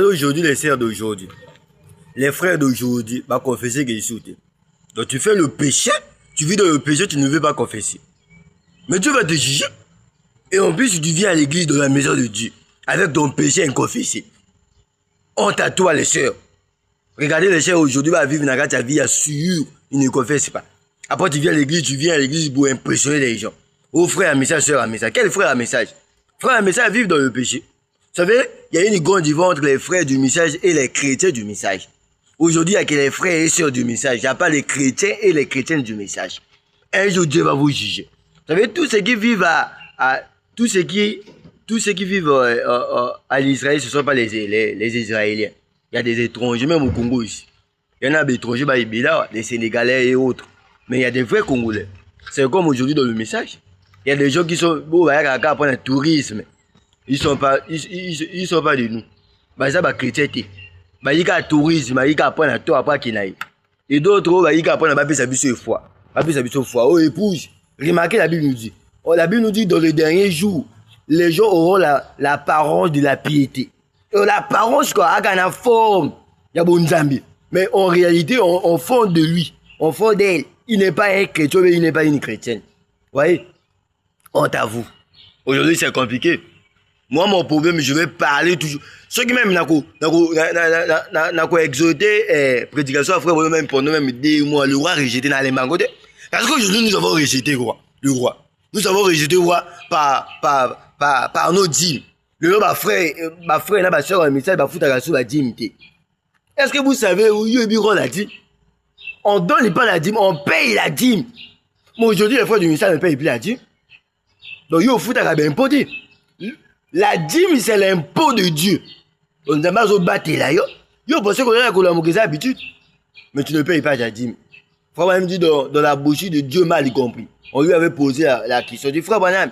Aujourd'hui, les sœurs d'aujourd'hui, les frères d'aujourd'hui, va confesser qu'ils sont. Donc tu fais le péché, tu vis dans le péché, tu ne veux pas confesser. Mais Dieu va te juger. Et en plus, tu viens à l'église, dans la maison de Dieu, avec ton péché inconfessé. Honte à toi, les sœurs. Regardez les sœurs aujourd'hui, va vivre dans ta vie, sûr, ils ne confessent pas. Après, tu viens à l'église pour impressionner les gens. Oh frère, un message, sœur, un message. Quel frère, un message? Frère, un message, vivre dans le péché. Vous savez, il y a une grande différence entre les frères du message et les chrétiens du message. Aujourd'hui, il n'y a que les frères et sœurs du message. Il n'y a pas les chrétiens et les chrétiennes du message. Un jour, Dieu va vous juger. Vous savez, tous ceux qui vivent tous ceux qui vivent à l'Israël, ce ne sont pas les Israéliens. Il y a des étrangers, même au Congo ici. Il y en a des étrangers, des Sénégalais et autres. Mais il y a des vrais Congolais. C'est comme aujourd'hui dans le message. Il y a des gens qui sont pour le tourisme. Ils sont pas de nous. Bah ça, bah chrétien. Bah il y a tourisme, il y a apprendre à toi après qu'il n'aille. Et d'autres, bah il y a apprendre à faire sa vie sur foi. Oh épouse, remarquez la Bible nous dit. Oh, la Bible nous dit dans les derniers jours, les gens auront l'apparence de la piété. L'apparence quoi, avec une forme, il y a bon Nzambi. Mais en réalité, on fond de lui, on fond d'elle. Il n'est pas un chrétien, mais il n'est pas une chrétienne. Vous voyez? Honte à vous. Aujourd'hui, c'est compliqué. Moi, mon problème, je vais parler toujours. Ceux qui même n'ont exhorté prédication, frère, même pendant même des mois, le roi rejeté dans les mangots. Parce qu'aujourd'hui, nous avons rejeté quoi? Le roi. Nous avons rejeté le roi par nos dîmes. Le roi, ma frère, ma soeur, un message, ma foutre sur la dîme. Est-ce que vous savez où il y a la dîme? On donne pas la dîme, on paye la dîme. Mais aujourd'hui, les frères du message ne payent plus la dîme. Donc, il faut à la impôt. La dîme, c'est l'impôt de Dieu. On ne pas battre là. Yo, parce qu'on a la habitude. Mais tu ne payes pas ta dîme. Frère Branham dit dans la bouche de Dieu mal compris. On lui avait posé la question du frère Branham.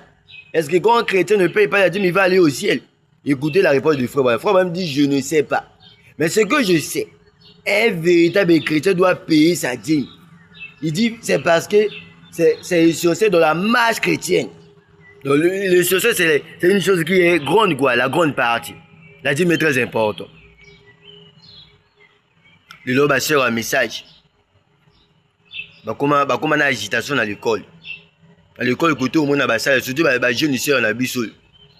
Est-ce que quand un chrétien ne paye pas la dîme, il va aller au ciel? Écoutez la réponse du frère Branham. Frère Branham dit, je ne sais pas. Mais ce que je sais, un véritable chrétien doit payer sa dîme. Il dit, c'est parce que c'est dans la marche chrétienne. Donc, le social, c'est une chose qui est grande, quoi, la grande partie. La dîme est très importante. Le lobe a un message. Comment on a agitation dans l'école. Dans l'école, côté au monde, on a surtout les jeunes ici, on a vu seul.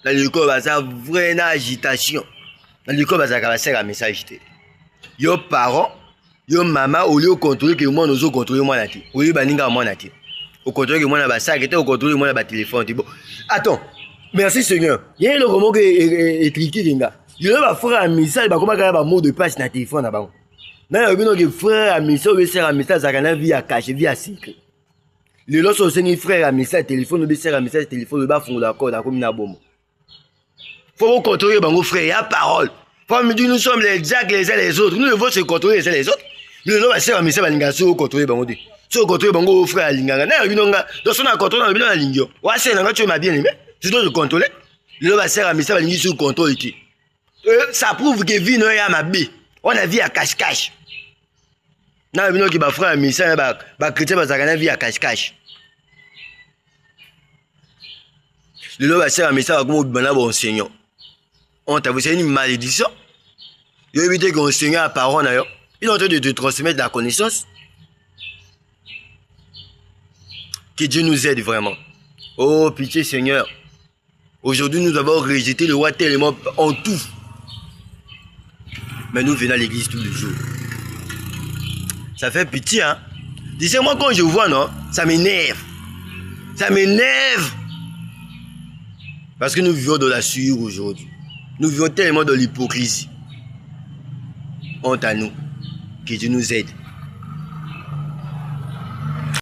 Dans l'école, on a vraiment agitation. Dans l'école, on a un message. Yo parents, yo maman, au lieu de contrôler que moi, nous contrôler moi, au lieu de moi, au contraire que moi na ça au contrôle moi na téléphone bon attends merci Seigneur il y a le roman qui est cliqué linga je va faire un message ba comment ba mot de passe na téléphone na bango na yo bino que frère un message ou faire un message ça kana via caché via secret le loso aussi frère un message téléphone ou faire un message téléphone ba fond d'accord na comme na bomo faut contrôler bango frère il y a parole faut me dire nous sommes les exacts les uns les autres nous devons se contrôler les uns les autres le loso va faire un message ba linga so contrôler bango de so contrôler bango frère linganga na binonga donc son a contrôler na bino na lingio wa se nanga tu m'as bien aimé tu dois le contrôler le va faire un message balingi sur contrôle ici ça prouve que vie no ya mabe on a vie à cache na bino ki ba frère un message ba chrétien ba zakana vie à cache le va faire un message comme bana bon enseignant on t'a vu c'est une malédiction yo éviter qu'on enseigne à parole na yo il est en train de te transmettre la connaissance. Que Dieu nous aide vraiment. Oh, pitié Seigneur. Aujourd'hui, nous avons rejeté le roi tellement en tout. Mais nous venons à l'église tous les jours. Ça fait pitié, hein. Dis moi quand je vois, non, ça m'énerve. Ça m'énerve. Parce que nous vivons dans la sueur aujourd'hui. Nous vivons tellement dans l'hypocrisie. Honte à nous. Que Dieu nous aide.